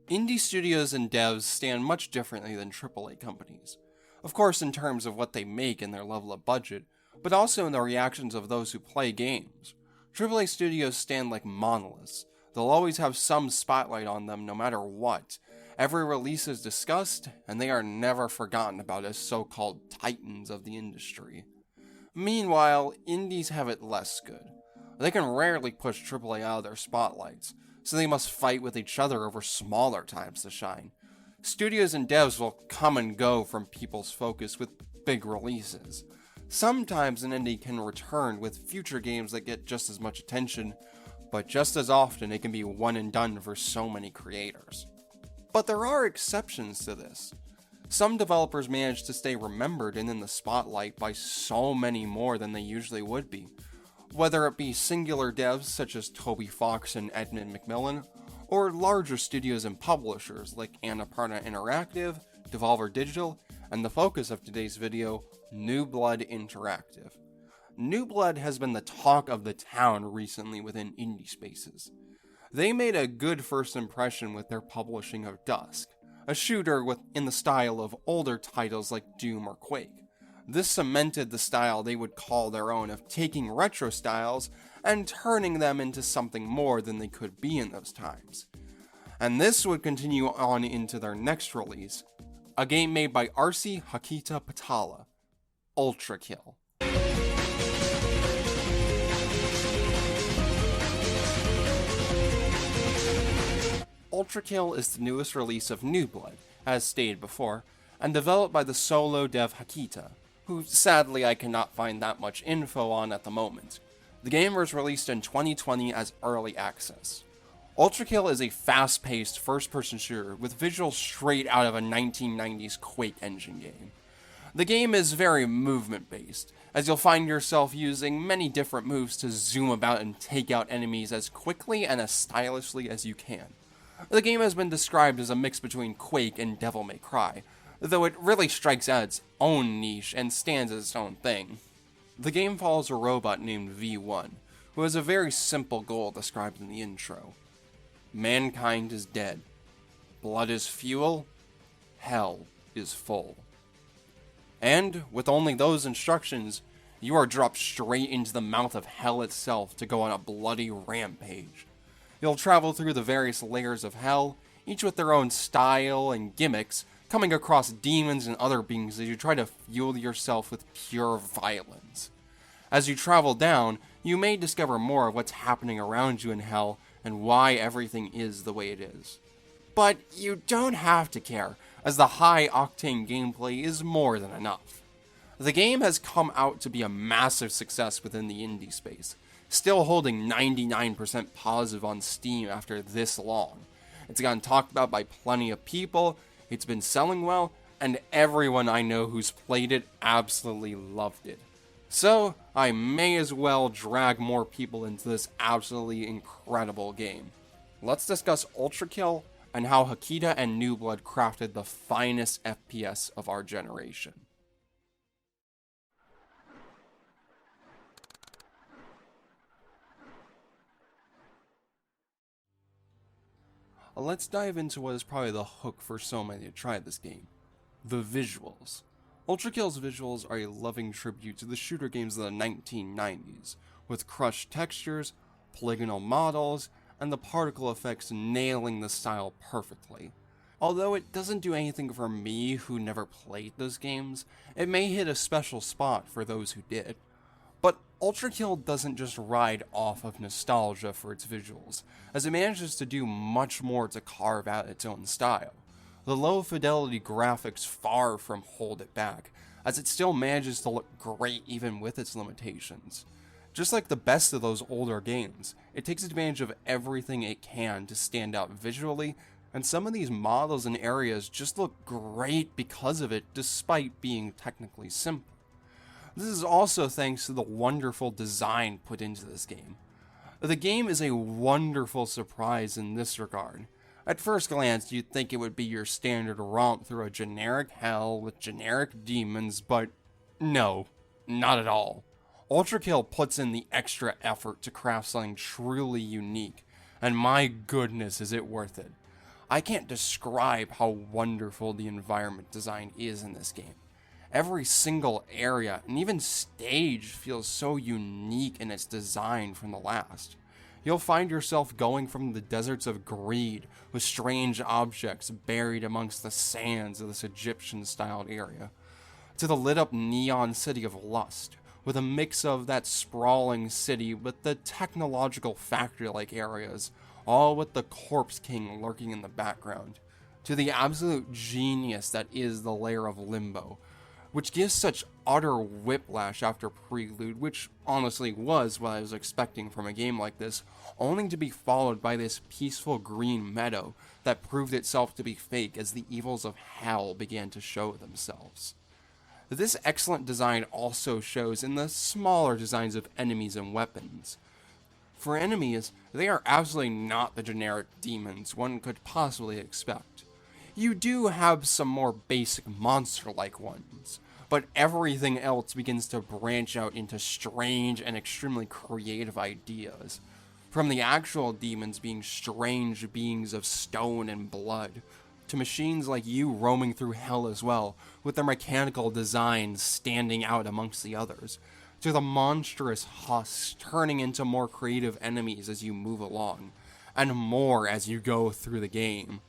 Indie studios and devs stand much differently than AAA companies. Of course, in terms of what they make and their level of budget, but also in the reactions of those who play games. AAA studios stand like monoliths. They'll always have some spotlight on them no matter what. Every release is discussed, and they are never forgotten about as so-called titans of the industry. Meanwhile, indies have it less good. They can rarely push AAA out of their spotlights, so they must fight with each other over smaller times to shine. Studios and devs will come and go from people's focus with big releases. Sometimes an indie can return with future games that get just as much attention, but just as often it can be one and done for so many creators. But there are exceptions to this. Some developers manage to stay remembered and in the spotlight by so many more than they usually would be. Whether it be singular devs such as Toby Fox and Edmund McMillan, or larger studios and publishers like Annapurna Interactive, Devolver Digital, and the focus of today's video, New Blood Interactive. New Blood has been the talk of the town recently within indie spaces. They made a good first impression with their publishing of Dusk, a shooter in the style of older titles like Doom or Quake. This cemented the style they would call their own of taking retro styles and turning them into something more than they could be in those times. And this would continue on into their next release, a game made by Arsi Hakita Patala, Ultrakill. Ultrakill is the newest release of New Blood, as stated before, and developed by the solo dev Hakita, who sadly I cannot find that much info on at the moment. The game was released in 2020 as early access. Ultrakill is a fast-paced first-person shooter with visuals straight out of a 1990s Quake engine game. The game is very movement-based, as you'll find yourself using many different moves to zoom about and take out enemies as quickly and as stylishly as you can. The game has been described as a mix between Quake and Devil May Cry, though it really strikes out its own niche and stands as its own thing. The game follows a robot named V1, who has a very simple goal described in the intro. Mankind is dead. Blood is fuel. Hell is full. And, with only those instructions, you are dropped straight into the mouth of hell itself to go on a bloody rampage. You'll travel through the various layers of hell, each with their own style and gimmicks, coming across demons and other beings as you try to fuel yourself with pure violence. As you travel down, you may discover more of what's happening around you in hell and why everything is the way it is. But you don't have to care, as the high-octane gameplay is more than enough. The game has come out to be a massive success within the indie space, still holding 99% positive on Steam after this long. It's gotten talked about by plenty of people, it's been selling well, and everyone I know who's played it absolutely loved it. So, I may as well drag more people into this absolutely incredible game. Let's discuss Ultrakill and how Hakita and New Blood crafted the finest FPS of our generation. Let's dive into what is probably the hook for so many to try this game. The visuals. Ultrakill's visuals are a loving tribute to the shooter games of the 1990s, with crushed textures, polygonal models, and the particle effects nailing the style perfectly. Although it doesn't do anything for me who never played those games, it may hit a special spot for those who did. But Ultrakill doesn't just ride off of nostalgia for its visuals, as it manages to do much more to carve out its own style. The low-fidelity graphics far from hold it back, as it still manages to look great even with its limitations. Just like the best of those older games, it takes advantage of everything it can to stand out visually, and some of these models and areas just look great because of it despite being technically simple. This is also thanks to the wonderful design put into this game. The game is a wonderful surprise in this regard. At first glance, you'd think it would be your standard romp through a generic hell with generic demons, but no, not at all. Ultrakill puts in the extra effort to craft something truly unique, and my goodness is it worth it. I can't describe how wonderful the environment design is in this game. Every single area and even stage feels so unique in its design from the last. You'll find yourself going from the deserts of greed with strange objects buried amongst the sands of this Egyptian-styled area, to the lit-up neon city of lust, with a mix of that sprawling city with the technological factory-like areas, all with the Corpse King lurking in the background, to the absolute genius that is the layer of Limbo, which gives such utter whiplash after Prelude, which honestly was what I was expecting from a game like this, only to be followed by this peaceful green meadow that proved itself to be fake as the evils of hell began to show themselves. This excellent design also shows in the smaller designs of enemies and weapons. For enemies, they are absolutely not the generic demons one could possibly expect. You do have some more basic monster-like ones, but everything else begins to branch out into strange and extremely creative ideas. From the actual demons being strange beings of stone and blood, to machines like you roaming through hell as well, with their mechanical designs standing out amongst the others, to the monstrous husks turning into more creative enemies as you move along, and more as you go through the game.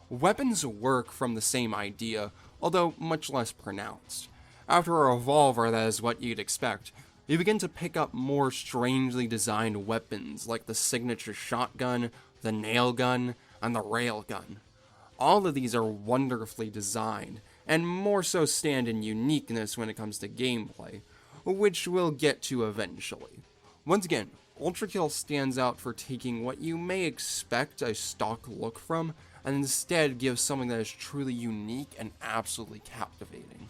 Weapons work from the same idea, although much less pronounced. After a revolver that is what you'd expect, you begin to pick up more strangely designed weapons like the signature shotgun, the nail gun, and the rail gun. All of these are wonderfully designed, and more so stand in uniqueness when it comes to gameplay, which we'll get to eventually. Once again, Ultrakill stands out for taking what you may expect a stock look from, and instead gives something that is truly unique and absolutely captivating.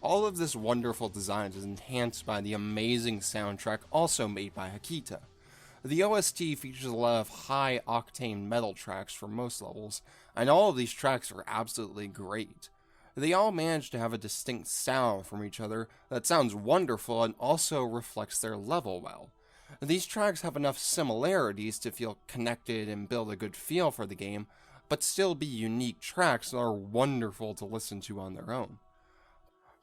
All of this wonderful design is enhanced by the amazing soundtrack also made by Hakita. The OST features a lot of high-octane metal tracks for most levels, and all of these tracks are absolutely great. They all manage to have a distinct sound from each other that sounds wonderful and also reflects their level well. These tracks have enough similarities to feel connected and build a good feel for the game, but still be unique tracks that are wonderful to listen to on their own.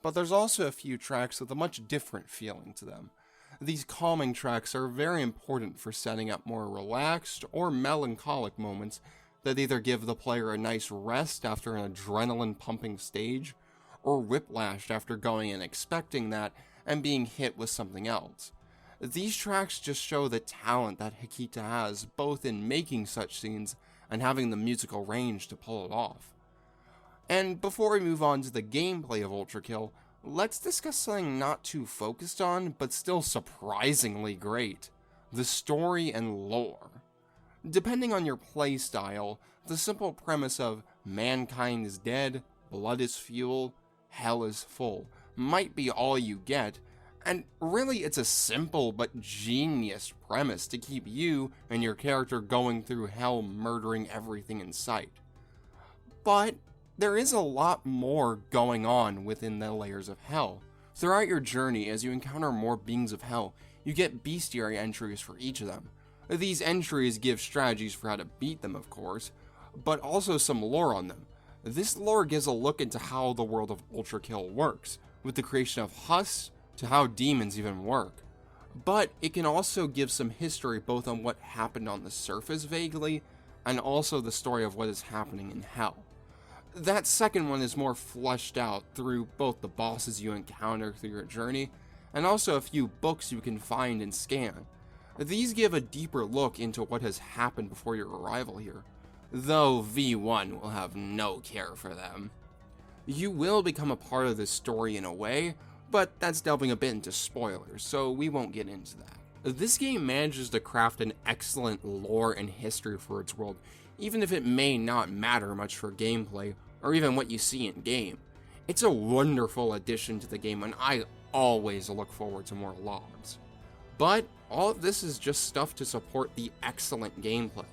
But there's also a few tracks with a much different feeling to them. These calming tracks are very important for setting up more relaxed or melancholic moments that either give the player a nice rest after an adrenaline-pumping stage, or whiplash after going and expecting that and being hit with something else. These tracks just show the talent that Hakita has both in making such scenes and having the musical range to pull it off. And before we move on to the gameplay of Ultrakill, let's discuss something not too focused on, but still surprisingly great: the story and lore. Depending on your playstyle, the simple premise of mankind is dead, blood is fuel, hell is full might be all you get, and really it's a simple but genius premise to keep you and your character going through hell murdering everything in sight. But there is a lot more going on within the layers of hell. Throughout your journey, as you encounter more beings of hell, you get bestiary entries for each of them. These entries give strategies for how to beat them, of course, but also some lore on them. This lore gives a look into how the world of Ultrakill works, with the creation of husks to how demons even work. But it can also give some history both on what happened on the surface vaguely, and also the story of what is happening in hell. That second one is more fleshed out through both the bosses you encounter through your journey, and also a few books you can find and scan. These give a deeper look into what has happened before your arrival here, though V1 will have no care for them. You will become a part of this story in a way, but that's delving a bit into spoilers, so we won't get into that. This game manages to craft an excellent lore and history for its world, even if it may not matter much for gameplay, or even what you see in-game. It's a wonderful addition to the game, and I always look forward to more logs. But all of this is just stuff to support the excellent gameplay,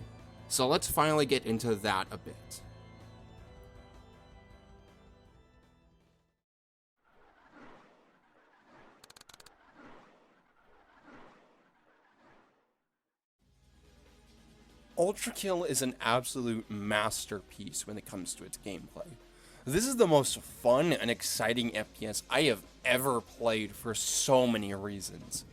so let's finally get into that a bit. Ultrakill is an absolute masterpiece when it comes to its gameplay. This is the most fun and exciting FPS I have ever played for so many reasons.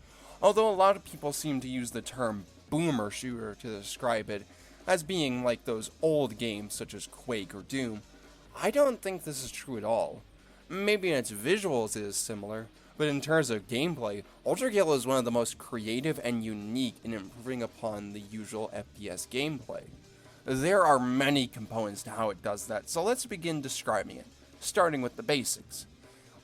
Although a lot of people seem to use the term boomer shooter to describe it as being like those old games such as Quake or Doom, I don't think this is true at all. Maybe in its visuals it is similar, but in terms of gameplay, Ultrakill is one of the most creative and unique in improving upon the usual FPS gameplay. There are many components to how it does that, so let's begin describing it, starting with the basics.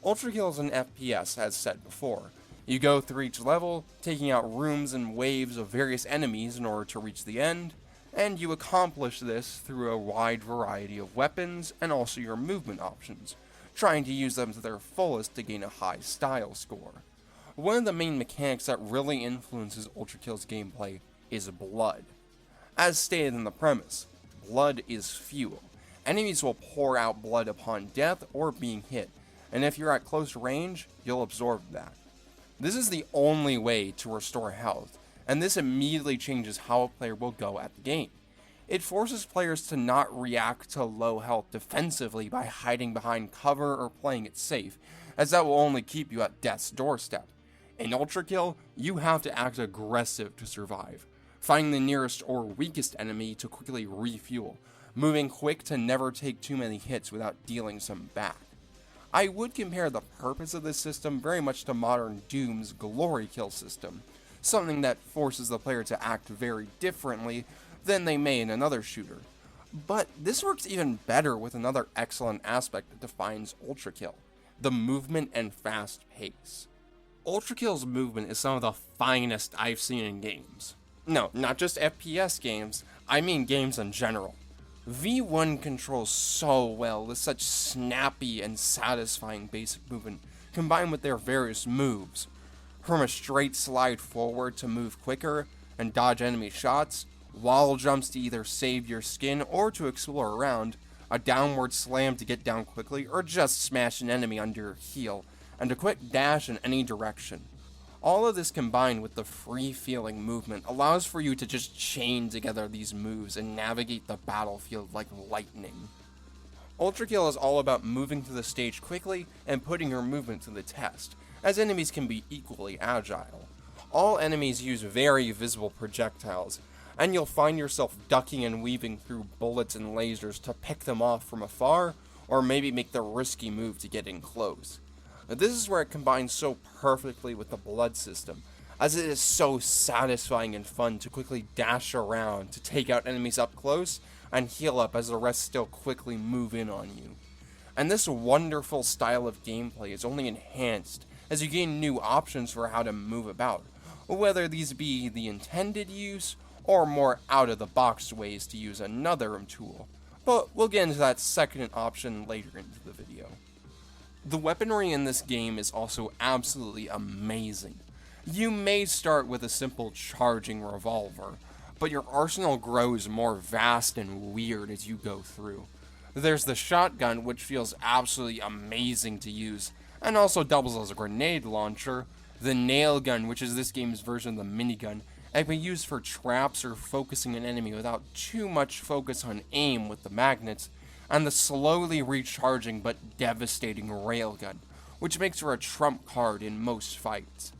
Ultrakill is an FPS, as said before. You go through each level, taking out rooms and waves of various enemies in order to reach the end, and you accomplish this through a wide variety of weapons and also your movement options, trying to use them to their fullest to gain a high style score. One of the main mechanics that really influences Ultrakill's gameplay is blood. As stated in the premise, blood is fuel. Enemies will pour out blood upon death or being hit, and if you're at close range, you'll absorb that. This is the only way to restore health, and this immediately changes how a player will go at the game. It forces players to not react to low health defensively by hiding behind cover or playing it safe, as that will only keep you at death's doorstep. In Ultrakill, you have to act aggressive to survive, finding the nearest or weakest enemy to quickly refuel, moving quick to never take too many hits without dealing some back. I would compare the purpose of this system very much to modern Doom's Glory Kill system, something that forces the player to act very differently than they may in another shooter. But this works even better with another excellent aspect that defines Ultrakill: the movement and fast pace. Ultrakill's movement is some of the finest I've seen in games. No, not just FPS games, I mean games in general. V1 controls so well with such snappy and satisfying basic movement, combined with their various moves. From a straight slide forward to move quicker and dodge enemy shots, wall jumps to either save your skin or to explore around, a downward slam to get down quickly or just smash an enemy under your heel, and a quick dash in any direction. All of this combined with the free-feeling movement allows for you to just chain together these moves and navigate the battlefield like lightning. Ultrakill is all about moving through the stage quickly and putting your movement to the test, as enemies can be equally agile. All enemies use very visible projectiles, and you'll find yourself ducking and weaving through bullets and lasers to pick them off from afar, or maybe make the risky move to get in close. This is where it combines so perfectly with the blood system, as it is so satisfying and fun to quickly dash around to take out enemies up close and heal up as the rest still quickly move in on you. And this wonderful style of gameplay is only enhanced as you gain new options for how to move about, whether these be the intended use or more out-of-the-box ways to use another tool. But we'll get into that second option later into the video. The weaponry in this game is also absolutely amazing. You may start with a simple charging revolver, but your arsenal grows more vast and weird as you go through. There's the shotgun, which feels absolutely amazing to use, and also doubles as a grenade launcher, the nail gun, which is this game's version of the minigun, and can be used for traps or focusing an enemy without too much focus on aim with the magnets, and the slowly recharging but devastating railgun, which makes for a trump card in most fights.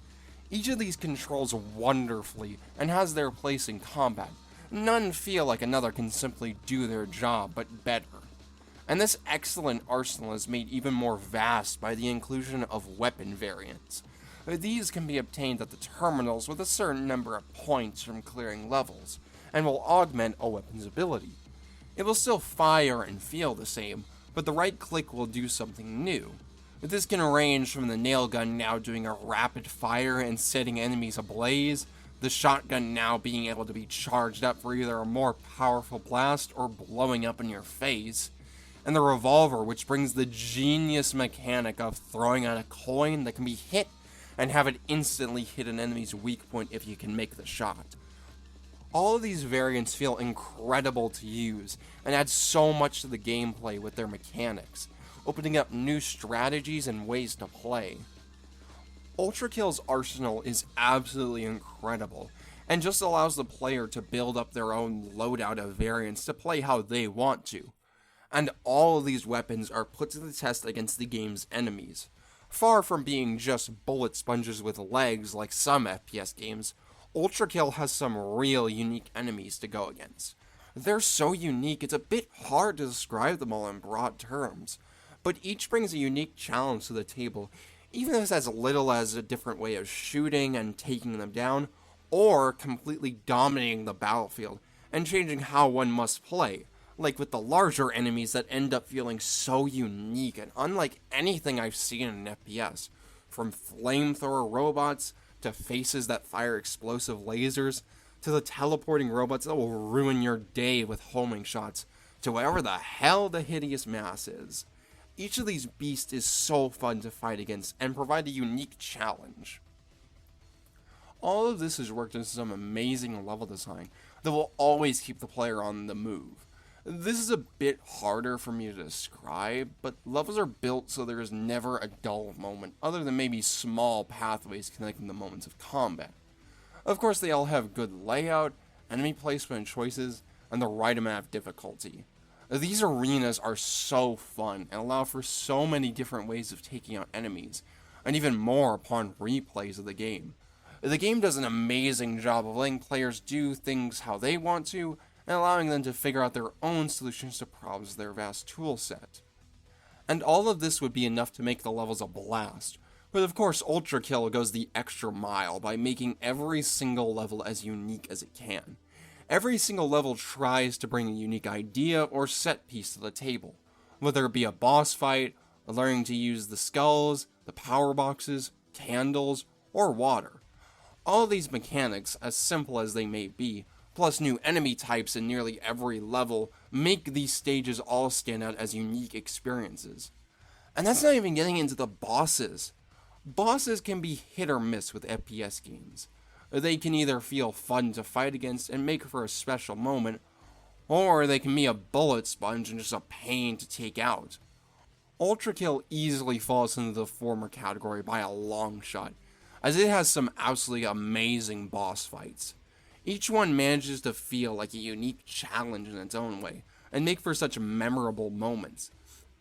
Each of these controls wonderfully and has their place in combat. None feel like another can simply do their job, but better. And this excellent arsenal is made even more vast by the inclusion of weapon variants. These can be obtained at the terminals with a certain number of points from clearing levels, and will augment a weapon's ability. It will still fire and feel the same, but the right click will do something new. This can range from the nail gun now doing a rapid fire and setting enemies ablaze, the shotgun now being able to be charged up for either a more powerful blast or blowing up in your face, and the revolver, which brings the genius mechanic of throwing out a coin that can be hit and have it instantly hit an enemy's weak point if you can make the shot. All of these variants feel incredible to use and add so much to the gameplay with their mechanics, opening up new strategies and ways to play. Ultrakill's arsenal is absolutely incredible, and just allows the player to build up their own loadout of variants to play how they want to. And all of these weapons are put to the test against the game's enemies. Far from being just bullet sponges with legs like some FPS games, Ultrakill has some real unique enemies to go against. They're so unique it's a bit hard to describe them all in broad terms, but each brings a unique challenge to the table, even if it's as little as a different way of shooting and taking them down, or completely dominating the battlefield and changing how one must play, like with the larger enemies that end up feeling so unique and unlike anything I've seen in an FPS, from flamethrower robots to faces that fire explosive lasers, to the teleporting robots that will ruin your day with homing shots, to whatever the hell the hideous mass is. Each of these beasts is so fun to fight against and provide a unique challenge. All of this has worked into some amazing level design that will always keep the player on the move. This is a bit harder for me to describe, but levels are built so there is never a dull moment, other than maybe small pathways connecting the moments of combat. Of course, they all have good layout, enemy placement choices, and the right amount of difficulty. These arenas are so fun and allow for so many different ways of taking out enemies, and even more upon replays of the game. The game does an amazing job of letting players do things how they want to, and allowing them to figure out their own solutions to problems with their vast toolset. And all of this would be enough to make the levels a blast, but of course Ultrakill goes the extra mile by making every single level as unique as it can. Every single level tries to bring a unique idea or set piece to the table, whether it be a boss fight, learning to use the skulls, the power boxes, candles, or water. All of these mechanics, as simple as they may be, plus new enemy types in nearly every level, make these stages all stand out as unique experiences. And that's not even getting into the bosses. Bosses can be hit or miss with FPS games. They can either feel fun to fight against and make for a special moment, or they can be a bullet sponge and just a pain to take out. Ultrakill easily falls into the former category by a long shot, as it has some absolutely amazing boss fights. Each one manages to feel like a unique challenge in its own way, and make for such memorable moments.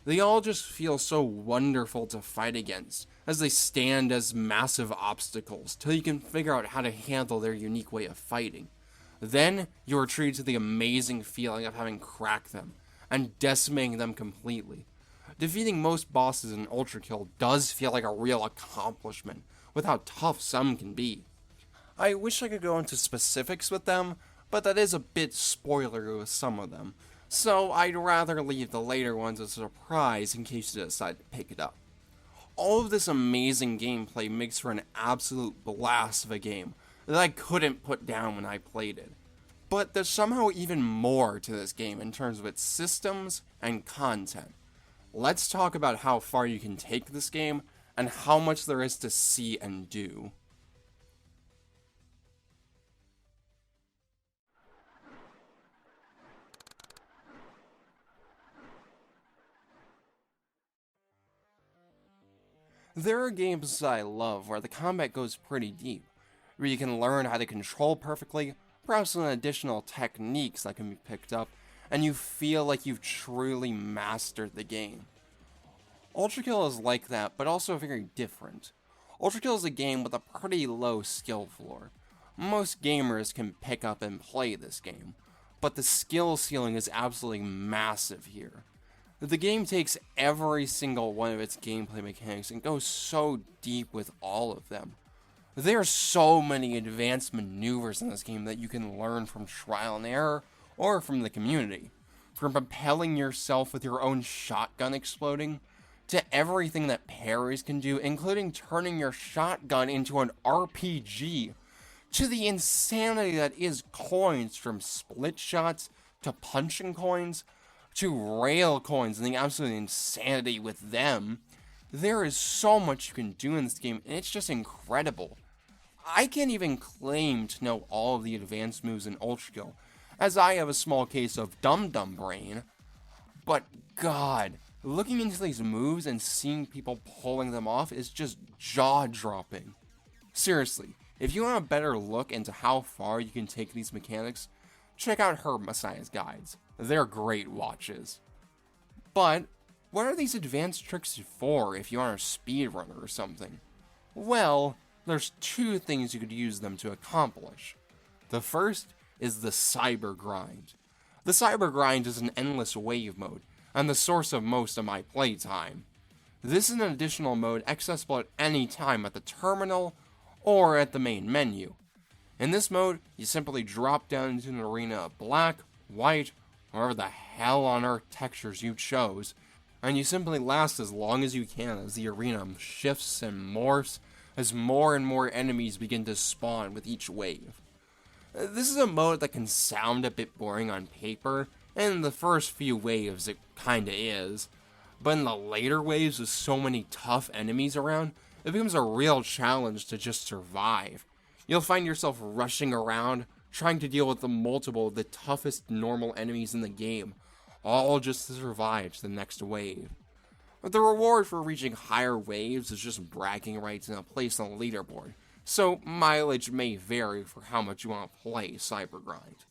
They all just feel so wonderful to fight against, as they stand as massive obstacles, till you can figure out how to handle their unique way of fighting. Then, you are treated to the amazing feeling of having cracked them, and decimating them completely. Defeating most bosses in Ultrakill does feel like a real accomplishment, with how tough some can be. I wish I could go into specifics with them, but that is a bit spoilery with some of them, so I'd rather leave the later ones as a surprise in case you decide to pick it up. All of this amazing gameplay makes for an absolute blast of a game that I couldn't put down when I played it. But there's somehow even more to this game in terms of its systems and content. Let's talk about how far you can take this game and how much there is to see and do. There are games that I love where the combat goes pretty deep, where you can learn how to control perfectly, perhaps with additional techniques that can be picked up, and you feel like you've truly mastered the game. Ultrakill is like that, but also very different. Ultrakill is a game with a pretty low skill floor. Most gamers can pick up and play this game, but the skill ceiling is absolutely massive here. The game takes every single one of its gameplay mechanics and goes so deep with all of them. There are so many advanced maneuvers in this game that you can learn from trial and error or from the community. From propelling yourself with your own shotgun exploding, to everything that parries can do, including turning your shotgun into an RPG, to the insanity that is coins, from split shots to punching coins, to rail coins and the absolute insanity with them. There is so much you can do in this game, and it's just incredible. I can't even claim to know all of the advanced moves in Ultrakill, as I have a small case of dum-dum brain, but god, looking into these moves and seeing people pulling them off is just jaw-dropping. Seriously, If you want a better look into how far you can take these mechanics, check out her Messiah's guides. They're great watches. But what are these advanced tricks for if you are a speedrunner or something? Well, there's two things you could use them to accomplish. The first is the Cyber Grind. The Cyber Grind is an endless wave mode, and the source of most of my playtime. This is an additional mode accessible at any time at the terminal or at the main menu. In this mode, you simply drop down into an arena of black, white, or whatever the hell on earth textures you chose, and you simply last as long as you can as the arena shifts and morphs as more and more enemies begin to spawn with each wave. This is a mode that can sound a bit boring on paper, and in the first few waves it kinda is, but in the later waves with so many tough enemies around, it becomes a real challenge to just survive. You'll find yourself rushing around, trying to deal with the toughest normal enemies in the game, all just to survive to the next wave. But the reward for reaching higher waves is just bragging rights and a place on the leaderboard, so mileage may vary for how much you want to play Cybergrind.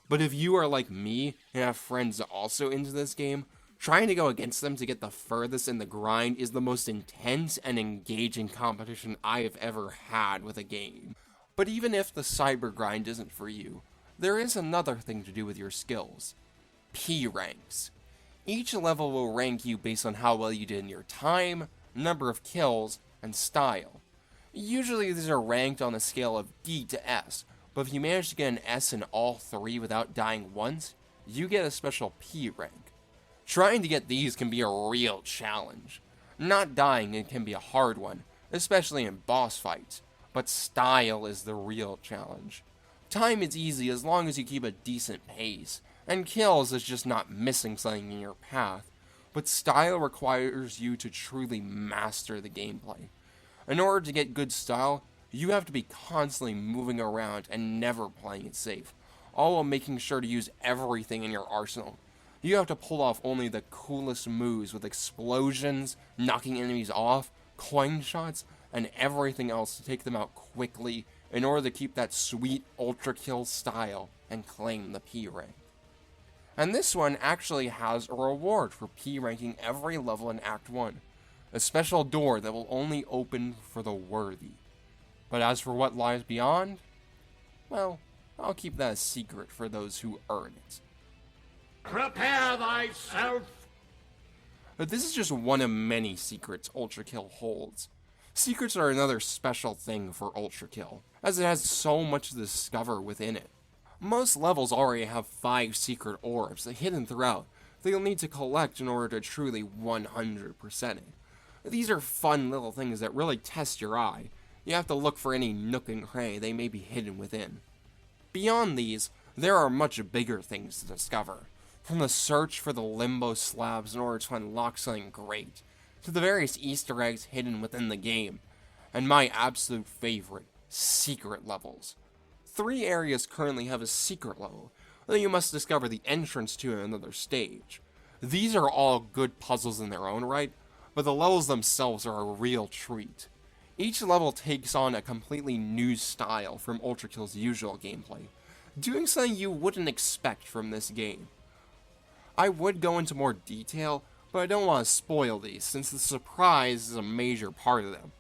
But if you are like me and have friends also into this game, trying to go against them to get the furthest in the grind is the most intense and engaging competition I have ever had with a game. But even if the cyber grind isn't for you, there is another thing to do with your skills. P ranks. Each level will rank you based on how well you did in your time, number of kills, and style. Usually these are ranked on a scale of D to S, but if you manage to get an S in all three without dying once, you get a special P rank. Trying to get these can be a real challenge. Not dying can be a hard one, especially in boss fights, but style is the real challenge. Time is easy as long as you keep a decent pace, and kills is just not missing something in your path, but style requires you to truly master the gameplay. In order to get good style, you have to be constantly moving around and never playing it safe, all while making sure to use everything in your arsenal. You have to pull off only the coolest moves with explosions, knocking enemies off, coin shots, and everything else to take them out quickly in order to keep that sweet Ultrakill style and claim the P rank. And this one actually has a reward for P ranking every level in Act 1, a special door that will only open for the worthy. But as for what lies beyond, well, I'll keep that a secret for those who earn it. Prepare thyself! But this is just one of many secrets Ultrakill holds. Secrets are another special thing for Ultrakill, as it has so much to discover within it. Most levels already have 5 secret orbs hidden throughout that you'll need to collect in order to truly 100% it. These are fun little things that really test your eye. You have to look for any nook and cranny they may be hidden within. Beyond these, there are much bigger things to discover, from the search for the limbo slabs in order to unlock something great, to the various Easter eggs hidden within the game, and my absolute favorite, secret levels. 3 areas currently have a secret level that you must discover the entrance to in another stage. These are all good puzzles in their own right, but the levels themselves are a real treat. Each level takes on a completely new style from Ultrakill's usual gameplay, doing something you wouldn't expect from this game. I would go into more detail, but I don't want to spoil these since the surprise is a major part of them.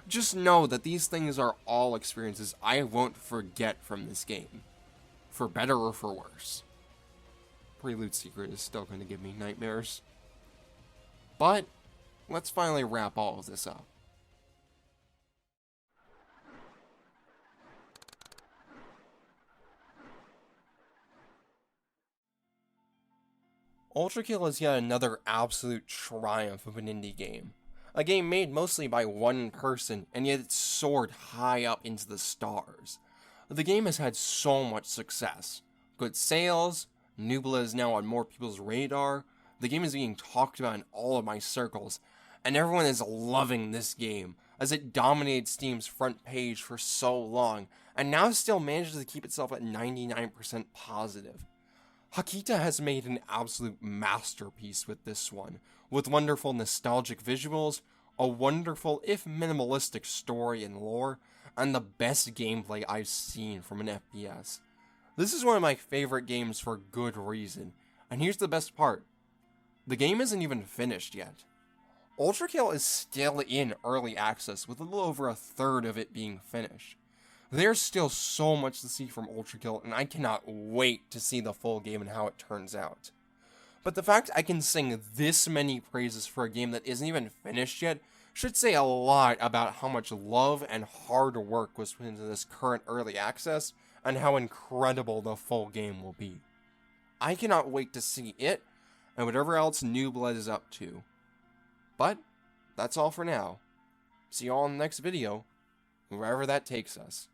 Just know that these things are all experiences I won't forget from this game, for better or for worse. Prelude Secret is still going to give me nightmares. But let's finally wrap all of this up. Ultrakill is yet another absolute triumph of an indie game. A game made mostly by one person, and yet it soared high up into the stars. The game has had so much success. Good sales, Nubla is now on more people's radar, the game is being talked about in all of my circles, and everyone is loving this game, as it dominated Steam's front page for so long, and now still manages to keep itself at 99% positive. Hakita has made an absolute masterpiece with this one, with wonderful nostalgic visuals, a wonderful, if minimalistic story and lore, and the best gameplay I've seen from an FPS. This is one of my favorite games for good reason, and here's the best part. The game isn't even finished yet. Ultrakill is still in early access, with a little over a third of it being finished. There's still so much to see from Ultrakill, and I cannot wait to see the full game and how it turns out. But the fact I can sing this many praises for a game that isn't even finished yet should say a lot about how much love and hard work was put into this current early access, and how incredible the full game will be. I cannot wait to see it, and whatever else New Blood is up to. But, that's all for now. See you all in the next video, wherever that takes us.